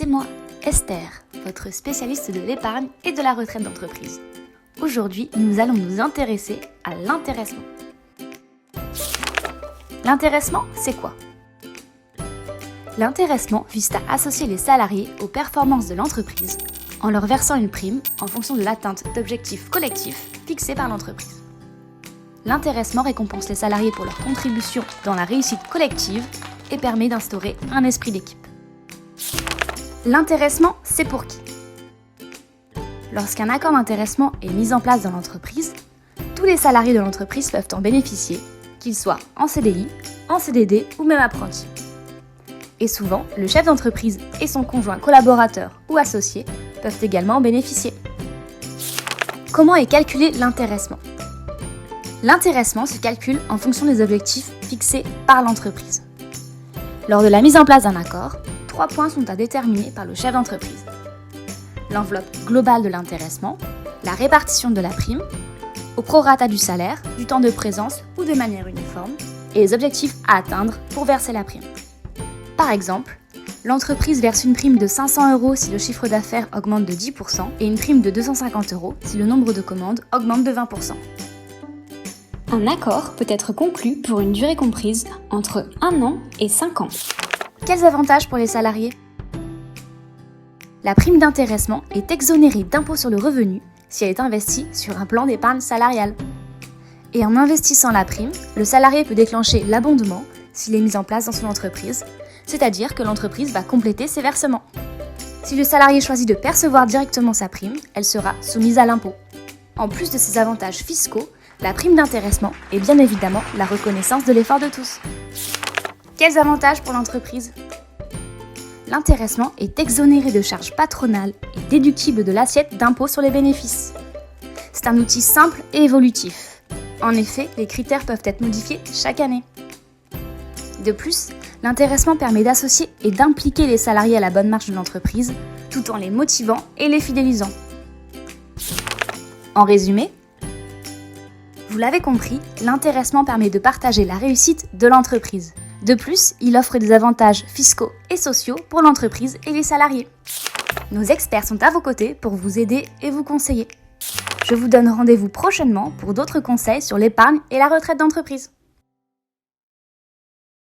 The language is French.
C'est moi, Esther, votre spécialiste de l'épargne et de la retraite d'entreprise. Aujourd'hui, nous allons nous intéresser à l'intéressement. L'intéressement, c'est quoi? L'intéressement vise à associer les salariés aux performances de l'entreprise en leur versant une prime en fonction de l'atteinte d'objectifs collectifs fixés par l'entreprise. L'intéressement récompense les salariés pour leur contribution dans la réussite collective et permet d'instaurer un esprit d'équipe. L'intéressement, c'est pour qui? Lorsqu'un accord d'intéressement est mis en place dans l'entreprise, tous les salariés de l'entreprise peuvent en bénéficier, qu'ils soient en CDI, en CDD ou même apprentis. Et souvent, le chef d'entreprise et son conjoint collaborateur ou associé peuvent également en bénéficier. Comment est calculé l'intéressement? L'intéressement se calcule en fonction des objectifs fixés par l'entreprise. Lors de la mise en place d'un accord, 3 points sont à déterminer par le chef d'entreprise. L'enveloppe globale de l'intéressement, la répartition de la prime, au prorata du salaire, du temps de présence ou de manière uniforme, et les objectifs à atteindre pour verser la prime. Par exemple, l'entreprise verse une prime de 500 € si le chiffre d'affaires augmente de 10% et une prime de 250 € si le nombre de commandes augmente de 20%. Un accord peut être conclu pour une durée comprise entre 1 an et 5 ans. Quels avantages pour les salariés? La prime d'intéressement est exonérée d'impôt sur le revenu si elle est investie sur un plan d'épargne salariale. Et en investissant la prime, le salarié peut déclencher l'abondement s'il est mis en place dans son entreprise, c'est-à-dire que l'entreprise va compléter ses versements. Si le salarié choisit de percevoir directement sa prime, elle sera soumise à l'impôt. En plus de ces avantages fiscaux, la prime d'intéressement est bien évidemment la reconnaissance de l'effort de tous. Quels avantages pour l'entreprise? L'intéressement est exonéré de charges patronales et déductible de l'assiette d'impôt sur les bénéfices. C'est un outil simple et évolutif. En effet, les critères peuvent être modifiés chaque année. De plus, l'intéressement permet d'associer et d'impliquer les salariés à la bonne marche de l'entreprise, tout en les motivant et les fidélisant. En résumé, vous l'avez compris, l'intéressement permet de partager la réussite de l'entreprise. De plus, il offre des avantages fiscaux et sociaux pour l'entreprise et les salariés. Nos experts sont à vos côtés pour vous aider et vous conseiller. Je vous donne rendez-vous prochainement pour d'autres conseils sur l'épargne et la retraite d'entreprise.